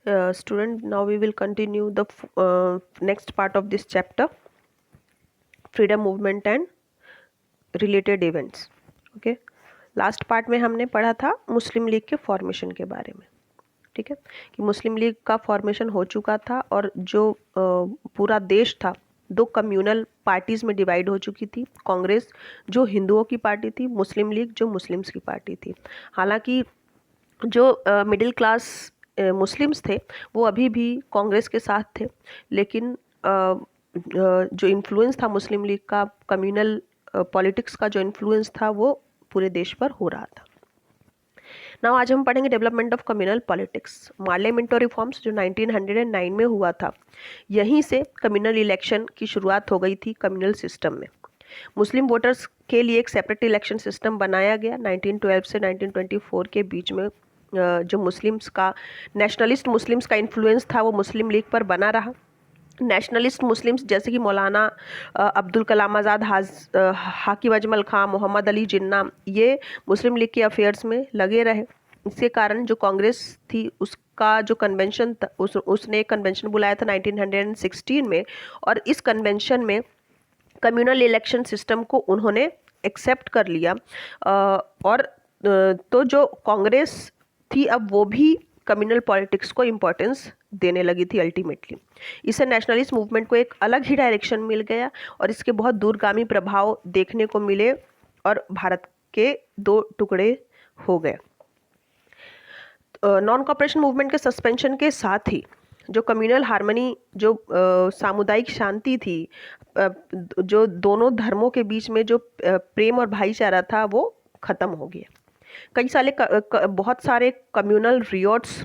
Student, now we will continue the next part of this chapter, freedom movement and related events. Okay, last part में हमने पढ़ा था मुस्लिम league के formation के बारे में. ठीक है, कि मुस्लिम लीग का फॉर्मेशन हो चुका था और जो पूरा देश था दो कम्युनल पार्टीज में डिवाइड हो चुकी थी. कांग्रेस जो हिंदुओं की पार्टी थी, मुस्लिम लीग जो मुस्लिम्स की पार्टी थी. हालांकि जो मिडिल क्लास मुस्लिम्स थे वो अभी भी कांग्रेस के साथ थे, लेकिन जो इन्फ्लुएंस था मुस्लिम लीग का, कम्युनल पॉलिटिक्स का जो इन्फ्लुएंस था वो पूरे देश पर हो रहा था. नाउ आज हम पढ़ेंगे development of communal politics. Morley Minto reforms जो 1909 में हुआ था, यहीं से कम्युनल इलेक्शन की शुरुआत हो गई थी कम्युनल सिस्टम में. मुस्लिम वोटर्स के लिए एक सेपरेट इलेक्शन सिस्टम बनाया गया 1912 से 1924 के बीच में. जो मुस्लिम्स का नेशनलिस्ट मुस्लिम्स का इन्फ्लुएंस था वो मुस्लिम लीग पर बना रहा. नेशनलिस्ट मुस्लिम्स जैसे कि मौलाना अब्दुल कलाम आज़ाद, हाकिम अजमल खां, मोहम्मद अली जिन्ना, ये मुस्लिम लीग के अफेयर्स में लगे रहे. इसके कारण जो कांग्रेस थी उसका जो कन्वेंशन था, उसने एक कन्वेंशन बुलाया था 1916 में, और इस कन्वेंशन में कम्युनल इलेक्शन सिस्टम को उन्होंने एक्सेप्ट कर लिया. और तो जो कांग्रेस थी अब वो भी कम्युनल पॉलिटिक्स को इम्पोर्टेंस देने लगी थी अल्टीमेटली. इससे नेशनलिस्ट मूवमेंट को एक अलग ही डायरेक्शन मिल गया और इसके बहुत दूरगामी प्रभाव देखने को मिले और भारत के दो टुकड़े हो गए. नॉन कॉपरेशन मूवमेंट के सस्पेंशन के साथ ही जो कम्युनल हार्मनी, जो सामुदायिक शांति थी, जो दोनों धर्मों के बीच में जो प्रेम और भाईचारा था वो खत्म हो गया. बहुत सारे कम्युनल रियोट्स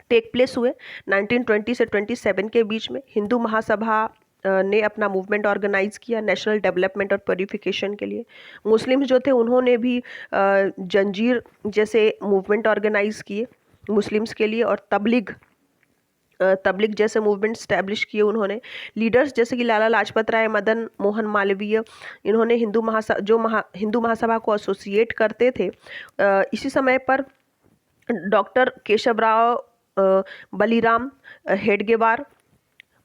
टेक प्लेस हुए 1920 से 27 के बीच में. हिंदू महासभा ने अपना मूवमेंट ऑर्गेनाइज किया नेशनल डेवलपमेंट और प्योरिफिकेशन के लिए. मुस्लिम्स जो थे उन्होंने भी जंजीर जैसे मूवमेंट ऑर्गेनाइज किए मुस्लिम्स के लिए, और तबलीग जैसे मूवमेंट स्टैब्लिश किए उन्होंने. लीडर्स जैसे कि लाला लाजपत राय, मदन मोहन मालवीय, इन्होंने हिंदू महासभा को एसोसिएट करते थे. इसी समय पर डॉक्टर केशवराव बलीराम हेडगेवार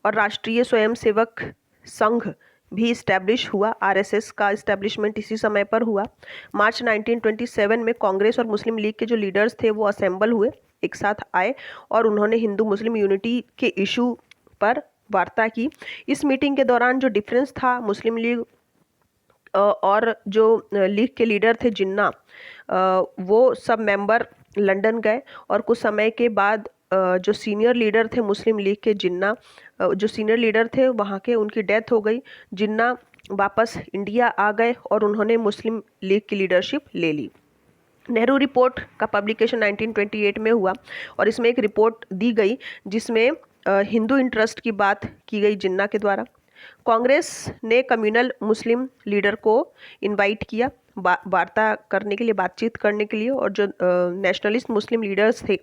और राष्ट्रीय स्वयंसेवक संघ भी इस्टेब्लिश हुआ. आरएसएस का इस्टेब्लिशमेंट इसी समय पर हुआ. मार्च 1927 में कांग्रेस और मुस्लिम लीग के जो लीडर्स थे वो असेंबल हुए, एक साथ आए और उन्होंने हिंदू मुस्लिम यूनिटी के इशू पर वार्ता की. इस मीटिंग के दौरान जो डिफरेंस था मुस्लिम लीग और जो लीग के लीडर थे जिन्ना, वो सब मेंबर लंदन गए और कुछ समय के बाद जो सीनियर लीडर थे मुस्लिम लीग के जिन्ना, जो सीनियर लीडर थे वहाँ के, उनकी डेथ हो गई. जिन्ना वापस इंडिया आ गए और उन्होंने मुस्लिम लीग की लीडरशिप ले ली. नेहरू रिपोर्ट का पब्लिकेशन 1928 में हुआ और इसमें एक रिपोर्ट दी गई जिसमें हिंदू इंटरेस्ट की बात की गई जिन्ना के द्वारा. कांग्रेस ने कम्युनल मुस्लिम लीडर को इनवाइट किया वार्ता करने के लिए, बातचीत करने के लिए, और जो नेशनलिस्ट मुस्लिम लीडर्स थे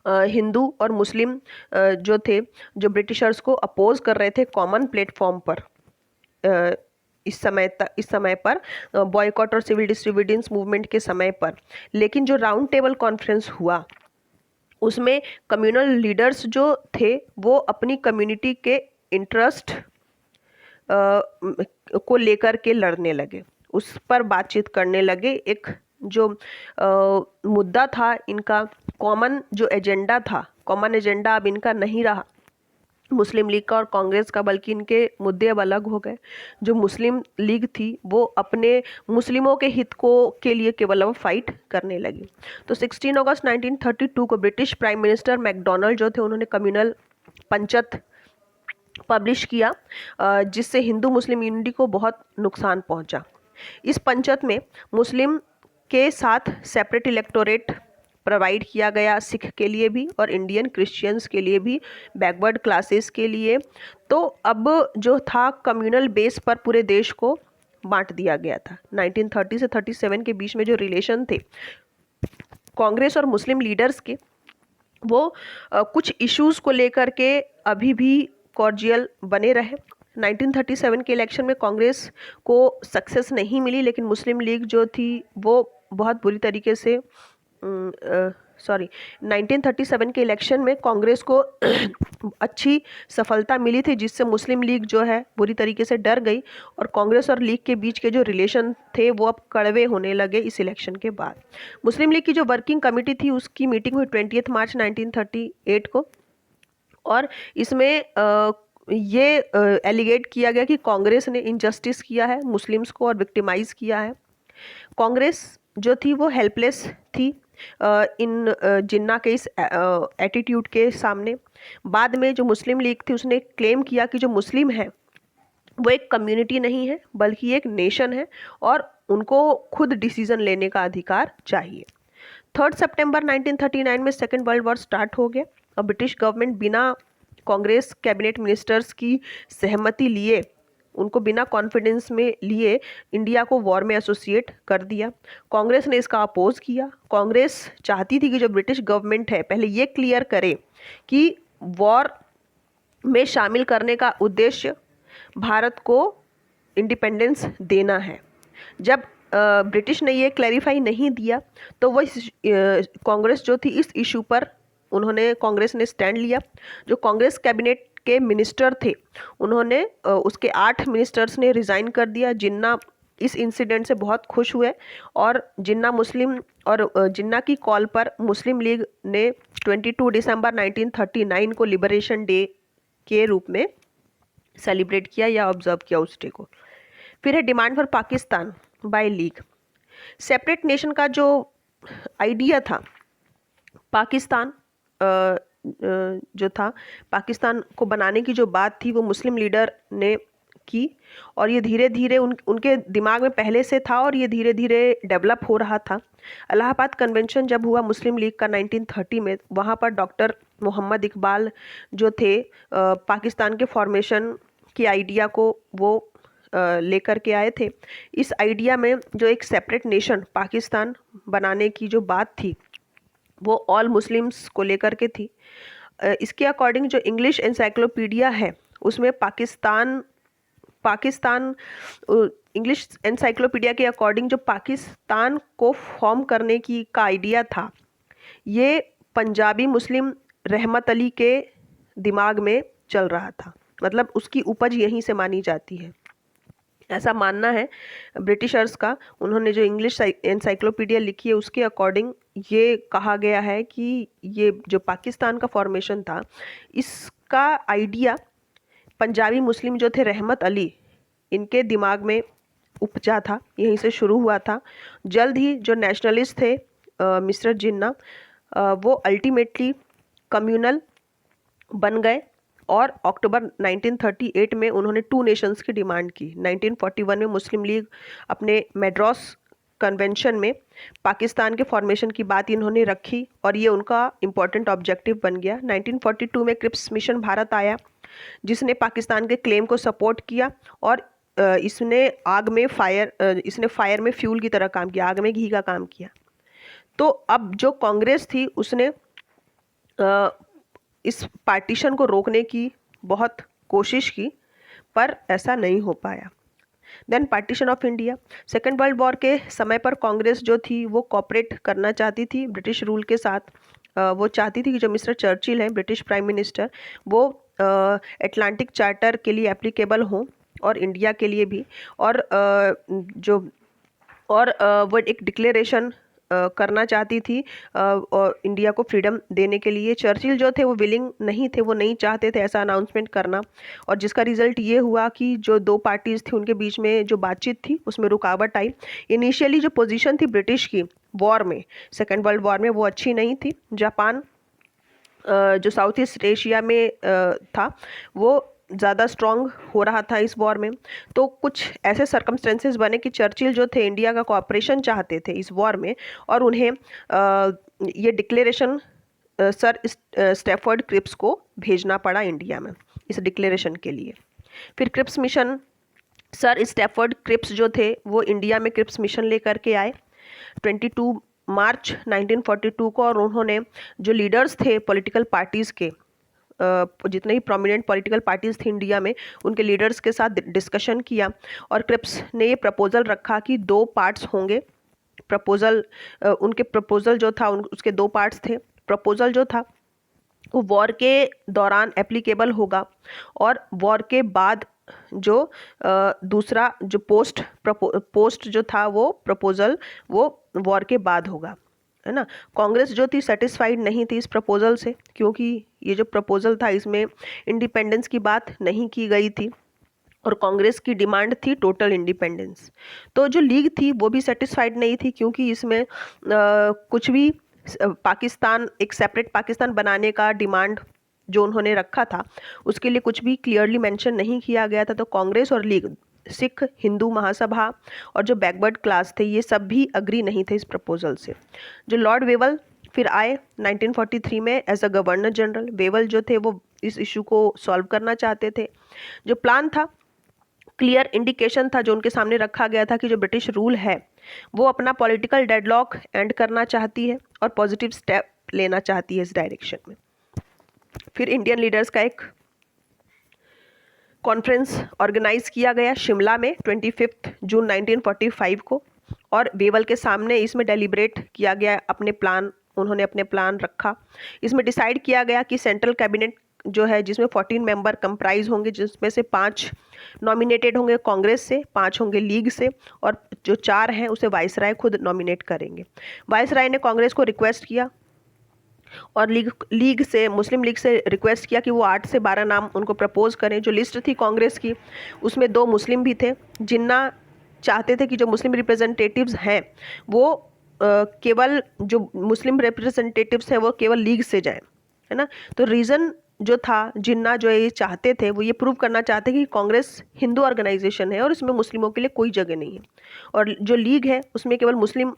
हिंदू और मुस्लिम जो थे, जो ब्रिटिशर्स को अपोज कर रहे थे कॉमन प्लेटफॉर्म पर, इस समय पर बॉयकॉट और सिविल डिसोबीडियंस मूवमेंट के समय पर. लेकिन जो राउंड टेबल कॉन्फ्रेंस हुआ उसमें कम्युनल लीडर्स जो थे वो अपनी कम्युनिटी के इंटरेस्ट को लेकर के लड़ने लगे, उस पर बातचीत करने लगे. एक जो मुद्दा था इनका, कॉमन जो एजेंडा था, कॉमन एजेंडा अब इनका नहीं रहा मुस्लिम लीग का और कांग्रेस का, बल्कि इनके मुद्दे अब अलग हो गए. जो मुस्लिम लीग थी वो अपने मुस्लिमों के हित को के लिए केवल अब फाइट करने लगी. तो 16 अगस्त 1932 को ब्रिटिश प्राइम मिनिस्टर मैकडोनाल्ड जो थे उन्होंने कम्युनल पंचत पब्लिश किया, जिससे हिंदू मुस्लिम यूनिटी को बहुत नुकसान पहुंचा. इस पंचत में मुस्लिम के साथ सेपरेट इलेक्टोरेट प्रोवाइड किया गया, सिख के लिए भी और इंडियन क्रिश्चियंस के लिए भी, बैकवर्ड क्लासेस के लिए. तो अब जो था कम्युनल बेस पर पूरे देश को बांट दिया गया था. 1930 से 37 के बीच में जो रिलेशन थे कांग्रेस और मुस्लिम लीडर्स के, वो कुछ इश्यूज को लेकर के अभी भी कॉर्डियल बने रहे. 1937 के इलेक्शन में कांग्रेस को सक्सेस नहीं मिली, लेकिन मुस्लिम लीग जो थी वो बहुत बुरी तरीके से सॉरी 1937 के इलेक्शन में कांग्रेस को अच्छी सफलता मिली थी, जिससे मुस्लिम लीग जो है बुरी तरीके से डर गई और कांग्रेस और लीग के बीच के जो रिलेशन थे वो अब कड़वे होने लगे इस इलेक्शन के बाद। मुस्लिम लीग की जो वर्किंग कमेटी थी उसकी मीटिंग हुई 20 मार्च 1938 को, और इसमें ये एलिगेट किया गया कि कांग्रेस ने इनजस्टिस किया है मुस्लिम्स को और विक्टिमाइज किया है। कांग्रेस जो थी वो हेल्पलेस थी इन जिन्ना के इस एटीट्यूड के सामने। बाद में जो मुस्लिम लीग थी उसने क्लेम किया कि जो मुस्लिम है वो एक कम्युनिटी नहीं है बल्कि एक नेशन है और उनको खुद डिसीजन लेने का अधिकार चाहिए। 3 सितंबर 1939 में सेकेंड वर्ल्ड वॉर स्टार्ट हो गया और ब्रिटिश गवर्नमेंट बिना कांग्रेस कैबिनेट मिनिस्टर्स की सहमति लिए, उनको बिना कॉन्फिडेंस में लिए इंडिया को वॉर में एसोसिएट कर दिया। कांग्रेस ने इसका अपोज किया। कांग्रेस चाहती थी कि जो ब्रिटिश गवर्नमेंट है पहले ये क्लियर करे कि वॉर में शामिल करने का उद्देश्य भारत को इंडिपेंडेंस देना है। जब ब्रिटिश ने ये क्लैरिफाई नहीं दिया तो वो कांग्रेस जो थी इस इशू पर कांग्रेस ने स्टैंड लिया। जो कांग्रेस कैबिनेट के मिनिस्टर थे उन्होंने उसके 8 मिनिस्टर्स ने रिज़ाइन कर दिया। जिन्ना इस इंसिडेंट से बहुत खुश हुए और जिन्ना की कॉल पर मुस्लिम लीग ने 22 दिसंबर 1939 को लिबरेशन डे के रूप में सेलिब्रेट किया या ऑब्जर्व किया उस डे को। फिर है demand for Pakistan by league. Separate nation का जो आइडिया था, पाकिस्तान जो था, पाकिस्तान को बनाने की जो बात थी वो मुस्लिम लीडर ने की और ये धीरे धीरे उनके दिमाग में पहले से था और ये धीरे धीरे डेवलप हो रहा था। इलाहाबाद कन्वेंशन जब हुआ मुस्लिम लीग का 1930 में, वहाँ पर डॉक्टर मोहम्मद इकबाल जो थे पाकिस्तान के फॉर्मेशन के आइडिया को वो लेकर के आए थे। इस आइडिया में जो एक सेपरेट नेशन पाकिस्तान बनाने की जो बात थी वो ऑल मुस्लिम्स को लेकर के थी। इसके अकॉर्डिंग जो इंग्लिश एनसाइक्लोपीडिया है उसमें पाकिस्तान इंग्लिश एनसाइक्लोपीडिया के अकॉर्डिंग जो पाकिस्तान को फॉर्म करने की का आइडिया था ये पंजाबी मुस्लिम रहमत अली के दिमाग में चल रहा था, मतलब उसकी उपज यहीं से मानी जाती है, ऐसा मानना है ब्रिटिशर्स का। उन्होंने जो इंग्लिश एनसाइक्लोपीडिया लिखी है उसके अकॉर्डिंग ये कहा गया है कि ये जो पाकिस्तान का फॉर्मेशन था इसका आइडिया पंजाबी मुस्लिम जो थे रहमत अली इनके दिमाग में उपजा था, यहीं से शुरू हुआ था। जल्द ही जो नेशनलिस्ट थे मिस्टर जिन्ना वो अल्टीमेटली कम्युनल बन गए और अक्टूबर 1938 में उन्होंने 2 नेशंस की डिमांड की। 1941 में मुस्लिम लीग अपने मैड्रास कन्वेंशन में पाकिस्तान के फॉर्मेशन की बात इन्होंने रखी और ये उनका इम्पोर्टेंट ऑब्जेक्टिव बन गया। 1942 में क्रिप्स मिशन भारत आया जिसने पाकिस्तान के क्लेम को सपोर्ट किया और इसने फायर में फ्यूल की तरह काम किया, आग में घी का काम किया। तो अब जो कांग्रेस थी उसने इस पार्टीशन को रोकने की बहुत कोशिश की पर ऐसा नहीं हो पाया। Then partition of India. Second world war के समय पर कांग्रेस जो थी वो कॉपरेट करना चाहती थी ब्रिटिश रूल के साथ। वो चाहती थी कि जो मिस्टर चर्चिल हैं ब्रिटिश प्राइम मिनिस्टर वो अटलांटिक चार्टर के लिए एप्लीकेबल हों और इंडिया के लिए भी, और वो एक डिक्लेरेशन करना चाहती थी और इंडिया को फ्रीडम देने के लिए। चर्चिल जो थे वो विलिंग नहीं थे, वो नहीं चाहते थे ऐसा अनाउंसमेंट करना, और जिसका रिजल्ट ये हुआ कि जो 2 पार्टीज़ थी उनके बीच में जो बातचीत थी उसमें रुकावट आई। इनिशियली जो पोजीशन थी ब्रिटिश की वॉर में, सेकेंड वर्ल्ड वॉर में, वो अच्छी नहीं थी। जापान जो साउथ ईस्ट एशिया में था वो ज़्यादा स्ट्रॉन्ग हो रहा था इस वॉर में। तो कुछ ऐसे सर्कमस्टेंसेस बने कि चर्चिल जो थे इंडिया का कोऑपरेशन चाहते थे इस वॉर में और उन्हें ये डिक्लेरेशन सर स्टैफर्ड क्रिप्स को भेजना पड़ा इंडिया में इस डिक्लेरेशन के लिए। फिर Cripps mission, sir Stafford Cripps जो थे वो इंडिया में क्रिप्स मिशन लेकर के आए 22 मार्च 1942 को, और उन्होंने जो लीडर्स थे पॉलिटिकल पार्टीज़ के, जितने ही प्रोमिनेंट पॉलिटिकल पार्टीज़ थी इंडिया में उनके लीडर्स के साथ डिस्कशन किया और क्रिप्स ने ये प्रपोजल रखा कि 2 पार्ट्स होंगे प्रपोजल, उनके प्रपोजल जो था उसके दो पार्ट्स थे। प्रपोजल जो था वो वॉर के दौरान एप्लीकेबल होगा और वॉर के बाद जो दूसरा जो पोस्ट जो था वो प्रपोजल वो वॉर के बाद होगा, है ना। कांग्रेस जो थी सेटिस्फाइड नहीं थी इस प्रपोजल से, क्योंकि ये जो प्रपोजल था इसमें इंडिपेंडेंस की बात नहीं की गई थी और कांग्रेस की डिमांड थी टोटल इंडिपेंडेंस। तो जो लीग थी वो भी सेटिस्फाइड नहीं थी, क्योंकि इसमें कुछ भी पाकिस्तान, एक सेपरेट पाकिस्तान बनाने का डिमांड जो उन्होंने रखा था उसके लिए कुछ भी क्लियरली मेंशन नहीं किया गया था। तो कांग्रेस और लीग, सिख हिंदू महासभा और जो बैकवर्ड क्लास थे ये सब भी अग्री नहीं थे इस प्रपोजल से। जो लॉर्ड वेवल फिर आए 1943 में as a governor general. Wavell जो थे वो इस इशू को सॉल्व करना चाहते थे। जो प्लान था, क्लियर इंडिकेशन था जो उनके सामने रखा गया था कि जो ब्रिटिश रूल है वो अपना पॉलिटिकल डेडलॉक एंड करना चाहती है और पॉजिटिव स्टेप लेना चाहती है इस डायरेक्शन में। फिर इंडियन लीडर्स का एक कॉन्फ्रेंस ऑर्गेनाइज किया गया शिमला में 25 जून 1945 को, और वेवल के सामने इसमें डेलिब्रेट किया गया अपने प्लान, उन्होंने अपने प्लान रखा। इसमें डिसाइड किया गया कि सेंट्रल कैबिनेट जो है जिसमें 14 मेंबर कंप्राइज होंगे, जिसमें से 5 नॉमिनेटेड होंगे कांग्रेस से, 5 होंगे लीग से और जो 4 हैं उसे वाइसराय खुद नॉमिनेट करेंगे। वाइसराय ने कांग्रेस को रिक्वेस्ट किया और लीग से, मुस्लिम लीग से रिक्वेस्ट किया कि वो 8 से 12 नाम उनको प्रपोज करें। जो लिस्ट थी कांग्रेस की उसमें 2 मुस्लिम भी थे। जिन्ना चाहते थे कि जो मुस्लिम रिप्रेजेंटेटिव्स हैं वो केवल जो मुस्लिम रिप्रेजेंटेटिव्स हैं वो केवल लीग से जाएं, है ना। तो रीज़न जो था, जिन्ना जो ये चाहते थे वो ये प्रूव करना चाहते कि कांग्रेस हिंदू ऑर्गेनाइजेशन है और इसमें मुस्लिमों के लिए कोई जगह नहीं है, और जो लीग है उसमें केवल मुस्लिम्स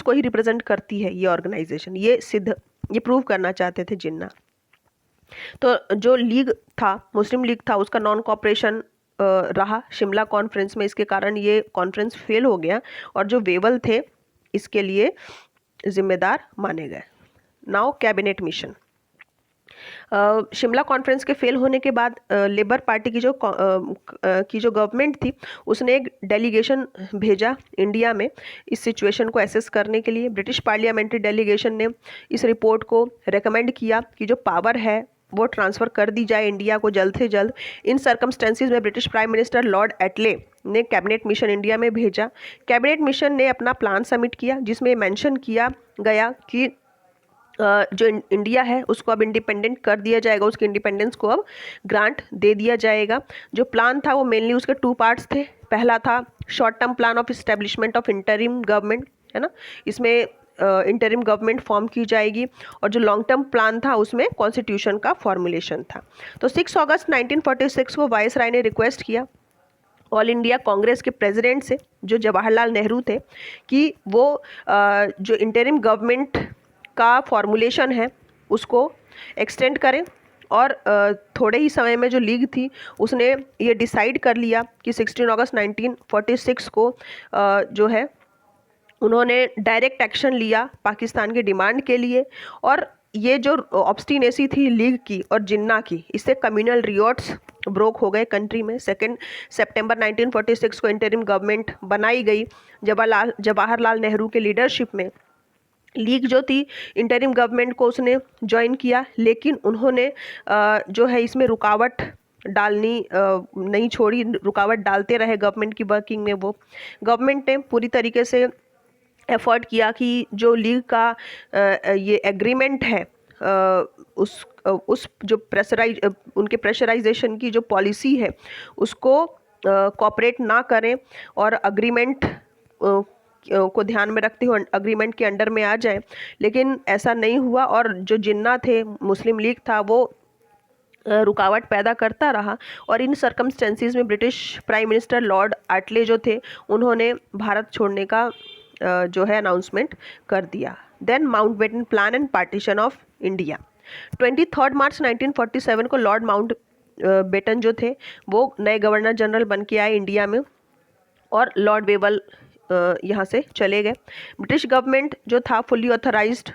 को ही रिप्रेजेंट करती है ये ऑर्गेनाइजेशन। ये प्रूव करना चाहते थे जिन्ना। तो जो लीग था, मुस्लिम लीग था, उसका नॉन कॉपरेशन रहा शिमला कॉन्फ्रेंस में। इसके कारण ये कॉन्फ्रेंस फेल हो गया और जो वेवल थे इसके लिए जिम्मेदार माने गए। Now cabinet mission. Shimla conference के फेल होने के बाद लेबर पार्टी की जो गवर्नमेंट थी उसने एक डेलीगेशन भेजा इंडिया में इस सिचुएशन को एसेस करने के लिए। ब्रिटिश पार्लियामेंट्री डेलीगेशन ने इस रिपोर्ट को रेकमेंड किया कि जो पावर है वो ट्रांसफ़र कर दी जाए इंडिया को जल्द से जल्द। इन सर्कमस्टेंसेस में ब्रिटिश प्राइम मिनिस्टर लॉर्ड एटले ने कैबिनेट मिशन इंडिया में भेजा। कैबिनेट मिशन ने अपना प्लान सबमिट किया जिसमें मेंशन किया गया कि जो इंडिया है उसको अब इंडिपेंडेंट कर दिया जाएगा, उसके इंडिपेंडेंस को अब ग्रांट दे दिया जाएगा। जो प्लान था वो मेनली उसके 2 पार्ट्स थे। पहला था short term plan of establishment of interim government, है ना, इसमें इंटरिम गवर्नमेंट फॉर्म की जाएगी, और जो लॉन्ग टर्म प्लान था उसमें कॉन्स्टिट्यूशन का फॉर्मुलेशन था। तो 6 अगस्त 1946 को वाइसराय ने रिक्वेस्ट किया ऑल इंडिया कांग्रेस के प्रेसिडेंट से, जो जवाहरलाल नेहरू थे, कि वो जो इंटरिम गवर्नमेंट का फॉर्मुलेशन है उसको एक्सटेंड करें। और थोड़े ही समय में जो लीग थी उसने ये डिसाइड कर लिया कि 16 अगस्त 1946 को जो है उन्होंने डायरेक्ट एक्शन लिया पाकिस्तान की डिमांड के लिए। और ये जो ऑब्स्टिनेसी थी लीग की और जिन्ना की, इससे कम्युनल रियोट्स ब्रोक हो गए कंट्री में। 2 सितंबर 1946 को इंटरिम गवर्नमेंट बनाई गई जवाहरलाल नेहरू के लीडरशिप में। लीग जो थी इंटरिम गवर्नमेंट को उसने ज्वाइन किया, लेकिन उन्होंने जो है इसमें रुकावट डालनी नहीं छोड़ी, रुकावट डालते रहे गवर्नमेंट की वर्किंग में। वो गवर्नमेंट ने पूरी तरीके से एफर्ट किया कि जो लीग का ये एग्रीमेंट है उस जो उनके प्रेशराइजेशन की जो पॉलिसी है उसको कोऑपरेट ना करें और अग्रीमेंट को ध्यान में रखते हुए अग्रीमेंट के अंडर में आ जाए। लेकिन ऐसा नहीं हुआ और जो जिन्ना थे, मुस्लिम लीग था, वो रुकावट पैदा करता रहा। और इन सर्कमस्टेंसेस में ब्रिटिश प्राइम मिनिस्टर लॉर्ड एटले जो थे उन्होंने भारत छोड़ने का जो है अनाउंसमेंट कर दिया। Then Mountbatten plan and partition of India. 23 मार्च 1947 को लॉर्ड माउंट बेटन जो थे वो नए गवर्नर जनरल बन के आए इंडिया में, और लॉर्ड वेवल यहाँ से चले गए। ब्रिटिश गवर्नमेंट जो था फुल्ली ऑथराइज्ड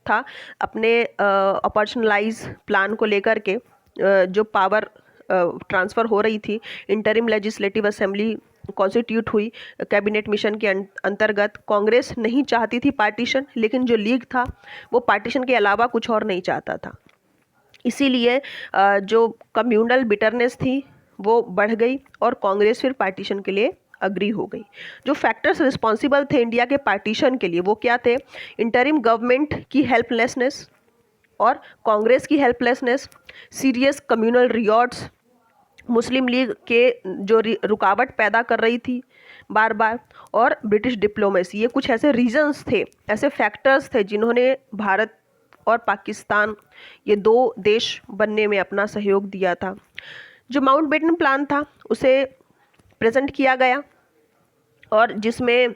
था अपने ऑपरेशनलाइज प्लान को लेकर के। जो पावर ट्रांसफ़र हो रही थी इंटरिम लेजिस्लेटिव असेंबली कॉन्स्टिट्यूट हुई कैबिनेट मिशन के अंतर्गत। कांग्रेस नहीं चाहती थी पार्टीशन, लेकिन जो लीग था वो पार्टीशन के अलावा कुछ और नहीं चाहता था। इसीलिए जो कम्युनल बिटरनेस थी वो बढ़ गई और कांग्रेस फिर पार्टीशन के लिए अग्री हो गई। जो फैक्टर्स रिस्पॉन्सिबल थे इंडिया के पार्टीशन के लिए वो क्या थे? इंटरिम गवर्नमेंट की हेल्पलेसनेस और कांग्रेस की हेल्पलेसनेस, सीरियस कम्युनल रियॉट्स, मुस्लिम लीग के जो रुकावट पैदा कर रही थी बार बार, और ब्रिटिश डिप्लोमेसी। ये कुछ ऐसे रीजंस थे, ऐसे फैक्टर्स थे जिन्होंने भारत और पाकिस्तान ये दो देश बनने में अपना सहयोग दिया था। जो माउंटबेटन प्लान था उसे प्रेजेंट किया गया और जिसमें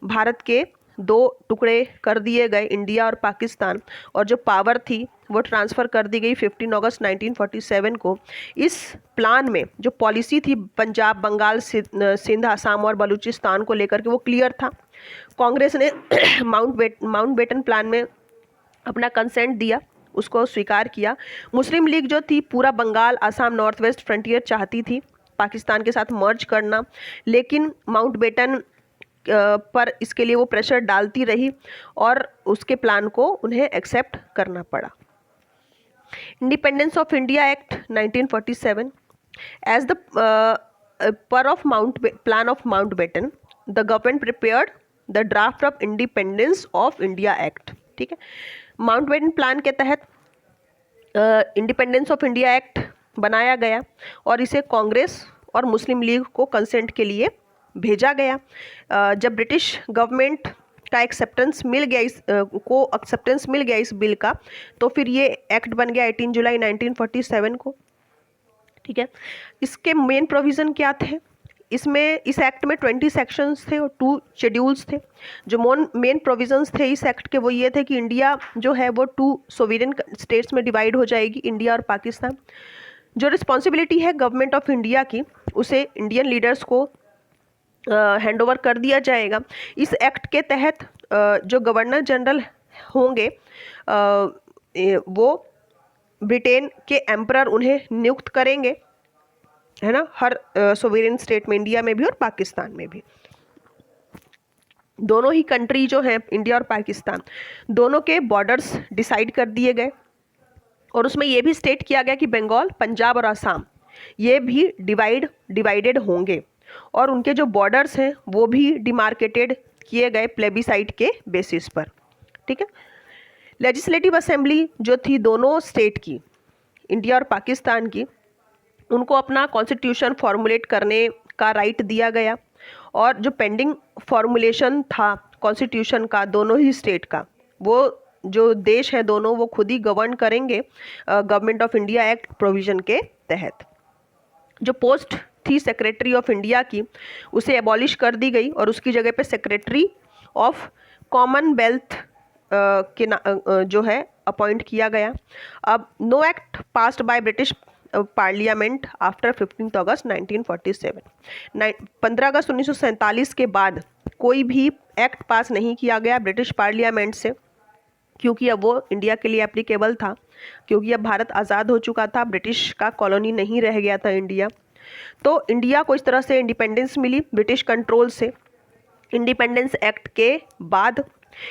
भारत के दो टुकड़े कर दिए गए, इंडिया और पाकिस्तान, और जो पावर थी वो ट्रांसफ़र कर दी गई 15 अगस्त 1947 को। इस प्लान में जो पॉलिसी थी पंजाब, बंगाल, सिंध, असम और बलूचिस्तान को लेकर के वो क्लियर था। कांग्रेस ने माउंटबेटन प्लान में अपना कंसेंट दिया, उसको स्वीकार किया। मुस्लिम लीग जो थी पूरा Bengal, Assam, north waste frontier चाहती थी पाकिस्तान के साथ मर्ज करना, लेकिन माउंटबेटन पर इसके लिए वो प्रेशर डालती रही और उसके प्लान को उन्हें एक्सेप्ट करना पड़ा। Independence of India act 1947 as the per of plan of Mountbatten the government prepared the draft of independence of India act. ठीक है, माउंटबेटन प्लान के तहत इंडिपेंडेंस ऑफ इंडिया एक्ट बनाया गया और इसे कांग्रेस और मुस्लिम लीग को कंसेंट के लिए भेजा गया। जब ब्रिटिश गवर्नमेंट का एक्सेप्टेंस मिल गया इस बिल का, तो फिर ये एक्ट बन गया 18 जुलाई 1947 को। ठीक है, इसके मेन प्रोविज़न क्या थे? इस एक्ट में 20 सेक्शंस थे और 2 शेड्यूल्स थे। जो मेन प्रोविजंस थे इस एक्ट के वो ये थे कि इंडिया जो है वो 2 सोवरेन स्टेट्स में डिवाइड हो जाएगी, इंडिया और पाकिस्तान। जो रिस्पॉन्सिबिलिटी है गवर्नमेंट ऑफ इंडिया की उसे इंडियन लीडर्स को हैंड ओवर कर दिया जाएगा। इस एक्ट के तहत जो गवर्नर जनरल होंगे वो ब्रिटेन के एम्परर उन्हें नियुक्त करेंगे, है ना, हर सोवेरियन स्टेट में, इंडिया में भी और पाकिस्तान में भी। दोनों ही कंट्री जो है इंडिया और पाकिस्तान दोनों के बॉर्डर्स डिसाइड कर दिए गए और उसमें ये भी स्टेट किया गया कि बंगाल, पंजाब और असम ये भी डिवाइडेड होंगे और उनके जो बॉर्डर्स हैं वो भी डिमार्केटेड किए गए प्लेबिसाइट के बेसिस पर। ठीक है, लेजिस्लेटिव असेंबली जो थी दोनों स्टेट की, इंडिया और पाकिस्तान की, उनको अपना कॉन्स्टिट्यूशन फॉर्मुलेट करने का राइट दिया गया और जो पेंडिंग फॉर्मुलेशन था कॉन्स्टिट्यूशन का दोनों ही स्टेट का, वो जो देश है दोनों वो खुद ही गवर्न करेंगे government of India act provision के तहत। जो पोस्ट थी सेक्रेटरी ऑफ इंडिया की उसे एबॉलिश कर दी गई और उसकी जगह पे सेक्रेटरी ऑफ कॉमनवेल्थ जो है अपॉइंट किया गया। अब no act passed by British parliament after 15 अगस्त 1947। 15 अगस्त 1947 के बाद कोई भी एक्ट पास नहीं किया गया ब्रिटिश पार्लियामेंट से, क्योंकि अब वो इंडिया के लिए एप्लीकेबल था, क्योंकि अब भारत आज़ाद हो चुका था, ब्रिटिश का कॉलोनी नहीं रह गया था इंडिया। तो इंडिया को इस तरह से इंडिपेंडेंस मिली ब्रिटिश कंट्रोल से। इंडिपेंडेंस एक्ट के बाद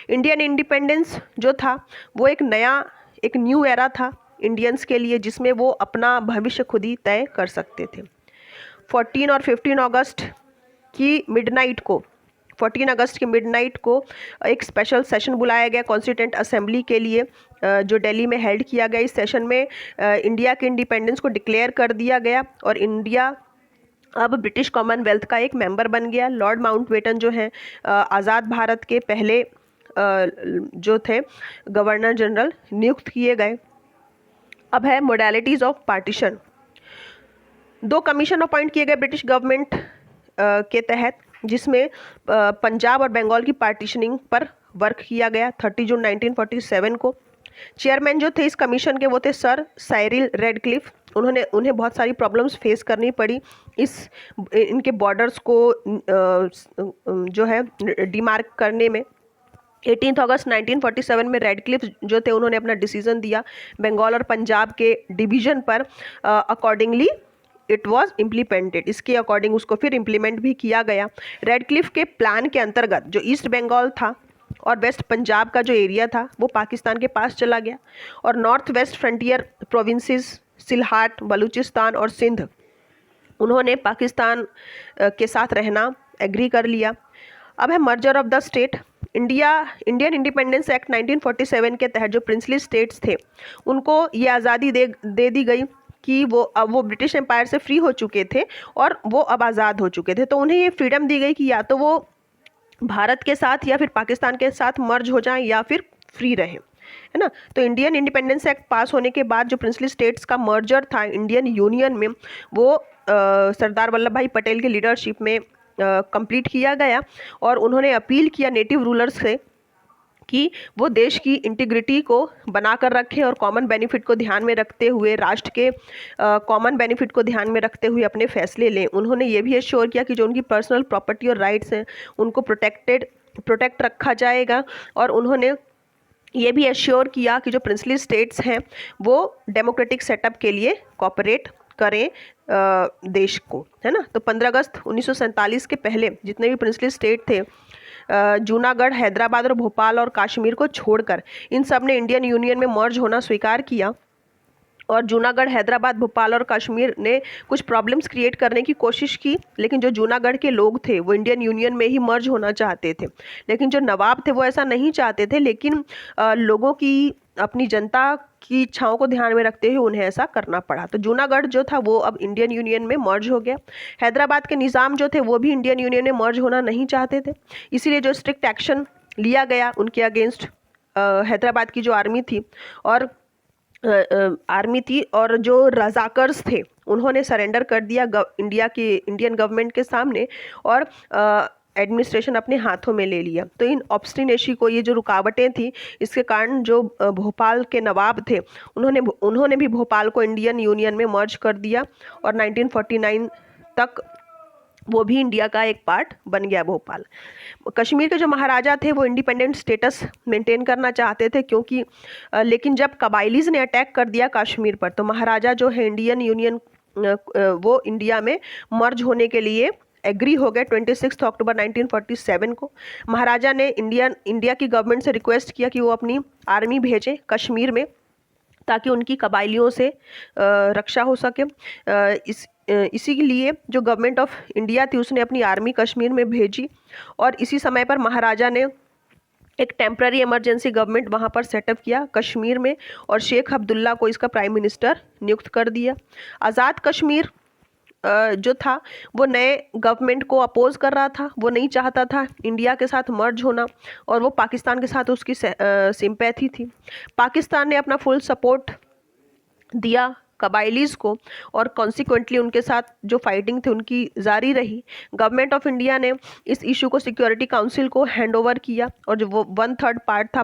इंडियन इंडिपेंडेंस जो था वो एक न्यू एरा था इंडियंस के लिए, जिसमें वो अपना भविष्य खुद ही तय कर सकते थे। 14 और 15 अगस्त की मिडनाइट को 14 अगस्त की मिडनाइट को एक स्पेशल सेशन बुलाया गया कॉन्स्टिट्यूएंट असेंबली के लिए, जो दिल्ली में हेल्ड किया गया। इस सेशन में इंडिया के इंडिपेंडेंस को डिक्लेयर कर दिया गया और इंडिया अब ब्रिटिश कॉमनवेल्थ का एक मेंबर बन गया। लॉर्ड माउंटबेटन जो हैं आज़ाद भारत के पहले जो थे गवर्नर जनरल नियुक्त किए गए। अब है modalities of partition. 2 commission appoint किए गए ब्रिटिश गवर्नमेंट के तहत, जिसमें पंजाब और बंगाल की पार्टीशनिंग पर वर्क किया गया 30 जून 1947 को। चेयरमैन जो थे इस कमीशन के वो थे सर साइरिल रेडक्लिफ। उन्हें बहुत सारी प्रॉब्लम्स फेस करनी पड़ी इनके बॉर्डर्स को जो है डिमार्क करने में। 18 अगस्त 1947 में रेडक्लिफ जो थे उन्होंने अपना डिसीजन दिया बंगाल और पंजाब के डिवीज़न पर। अकॉर्डिंगली इट वॉज इम्प्लीमेंटेड, इसके अकॉर्डिंग उसको फिर इम्प्लीमेंट भी किया गया। रेडक्लिफ के प्लान के अंतर्गत जो ईस्ट बंगाल था और वेस्ट पंजाब का जो एरिया था वो पाकिस्तान के पास चला गया, और North waste Frontier Provinces Sylhet, Baluchistan और सिंध उन्होंने पाकिस्तान के साथ रहना एग्री कर लिया। अब है merger of the state. Indian independence act 1947 के तहत जो प्रिंसली स्टेट्स थे उनको ये आज़ादी दे दी गई कि अब वो ब्रिटिश एम्पायर से फ्री हो चुके थे और वो अब आज़ाद हो चुके थे, तो उन्हें ये फ्रीडम दी गई कि या तो वो भारत के साथ या फिर पाकिस्तान के साथ मर्ज हो जाएं या फिर फ्री रहें, है ना। तो इंडियन इंडिपेंडेंस एक्ट पास होने के बाद जो प्रिंसली स्टेट्स का मर्जर था इंडियन यूनियन में वो सरदार वल्लभ भाई पटेल की लीडरशिप में कंप्लीट किया गया, और उन्होंने अपील किया नेटिव रूलर्स से कि वो देश की इंटीग्रिटी को बनाकर रखें और कॉमन बेनिफिट को ध्यान में रखते हुए, राष्ट्र के कॉमन बेनिफिट को ध्यान में रखते हुए अपने फैसले लें। उन्होंने ये भी एश्योर किया कि जो उनकी पर्सनल प्रॉपर्टी और राइट्स हैं उनको प्रोटेक्ट रखा जाएगा, और उन्होंने ये भी एश्योर किया कि जो प्रिंसली स्टेट्स हैं वो डेमोक्रेटिक सेटअप के लिए कॉपरेट करें देश को, है ना। तो 15 अगस्त 1947 के पहले जितने भी प्रिंसली स्टेट थे, जूनागढ़, हैदराबाद और भोपाल और कश्मीर को छोड़कर इन सब ने इंडियन यूनियन में मर्ज होना स्वीकार किया। और जूनागढ़, हैदराबाद, भोपाल और कश्मीर ने कुछ प्रॉब्लम्स क्रिएट करने की कोशिश की, लेकिन जो जूनागढ़ के लोग थे वो इंडियन यूनियन में ही मर्ज होना चाहते थे, लेकिन जो नवाब थे वो ऐसा नहीं चाहते थे, लेकिन लोगों की, अपनी जनता की इच्छाओं को ध्यान में रखते हुए उन्हें ऐसा करना पड़ा। तो जूनागढ़ जो था वो अब इंडियन यूनियन में मर्ज हो गया। हैदराबाद के निज़ाम जो थे वो भी इंडियन यूनियन में मर्ज होना नहीं चाहते थे, इसीलिए जो स्ट्रिक्ट एक्शन लिया गया उनके अगेंस्ट हैदराबाद की जो आर्मी थी और जो रजाकर्स थे उन्होंने सरेंडर कर दिया इंडियन गवर्नमेंट के सामने, और एडमिनिस्ट्रेशन अपने हाथों में ले लिया। तो इन ऑब्स्टिनेसी को, ये जो रुकावटें थी, इसके कारण जो भोपाल के नवाब थे उन्होंने भी भोपाल को इंडियन यूनियन में मर्ज कर दिया, और 1949 तक वो भी इंडिया का एक पार्ट बन गया भोपाल। कश्मीर के जो महाराजा थे वो इंडिपेंडेंट स्टेटस मेंटेन करना चाहते थे, क्योंकि लेकिन जब कबाइलीज ने अटैक कर दिया कश्मीर पर, तो महाराजा जो है इंडियन यूनियन वो इंडिया में मर्ज होने के लिए एग्री हो गए 26 अक्टूबर 1947 को। महाराजा ने इंडिया की गवर्नमेंट से रिक्वेस्ट किया कि वो अपनी आर्मी भेजें कश्मीर में ताकि उनकी कबाइलियों से रक्षा हो सके। इसी के लिए जो गवर्नमेंट ऑफ इंडिया थी उसने अपनी आर्मी कश्मीर में भेजी, और इसी समय पर महाराजा ने एक टेम्पररी इमरजेंसी गवर्नमेंट वहाँ पर सेटअप किया कश्मीर में, और शेख अब्दुल्ला को इसका प्राइम मिनिस्टर नियुक्त कर दिया। आज़ाद कश्मीर जो था वो नए गवर्नमेंट को अपोज कर रहा था, वो नहीं चाहता था इंडिया के साथ मर्ज होना, और वो पाकिस्तान के साथ उसकी सिंपैथी थी। पाकिस्तान ने अपना फुल सपोर्ट दिया कबाइलीज़ को, और कॉन्सिक्वेंटली उनके साथ जो फाइटिंग थी उनकी जारी रही। गवर्नमेंट ऑफ इंडिया ने इस इशू को सिक्योरिटी काउंसिल को हैंड ओवर किया, और जो वो 1/3 पार्ट था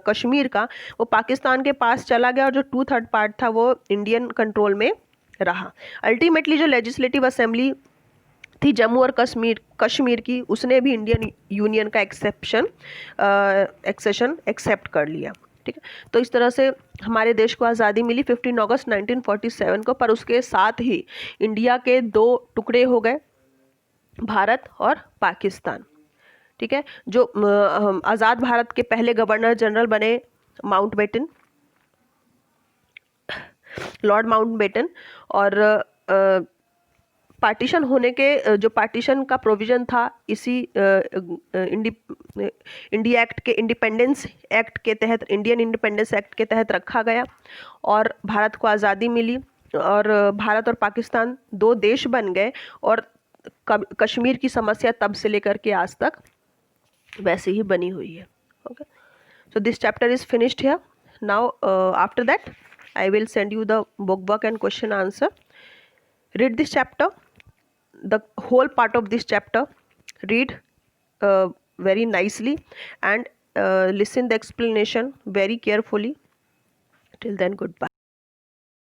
कश्मीर का वो पाकिस्तान के पास चला गया, और जो 2/3 पार्ट था वो इंडियन कंट्रोल में रहा। अल्टीमेटली जो लेजिस्लेटिव असेंबली थी जम्मू और कश्मीर की, उसने भी इंडियन यूनियन का एक्सेशन एक्सेप्ट कर लिया। ठीक है, तो इस तरह से हमारे देश को आज़ादी मिली 15 अगस्त 1947 को, पर उसके साथ ही इंडिया के 2 टुकड़े हो गए, भारत और पाकिस्तान। ठीक है, जो आज़ाद भारत के पहले गवर्नर जनरल बने लॉर्ड माउंटबेटन, और पार्टीशन होने के जो पार्टीशन का प्रोविज़न था इसी इंडिपेंडेंस एक्ट के तहत, इंडियन इंडिपेंडेंस एक्ट के तहत रखा गया, और भारत को आज़ादी मिली, और भारत और पाकिस्तान 2 देश बन गए, और कश्मीर की समस्या तब से लेकर के आज तक वैसे ही बनी हुई है। Okay, so this chapter is finished here. Now after that I will send you the book work and question answer. Read this chapter, the whole part of this chapter. Read very nicely and listen the explanation very carefully. Till then, goodbye.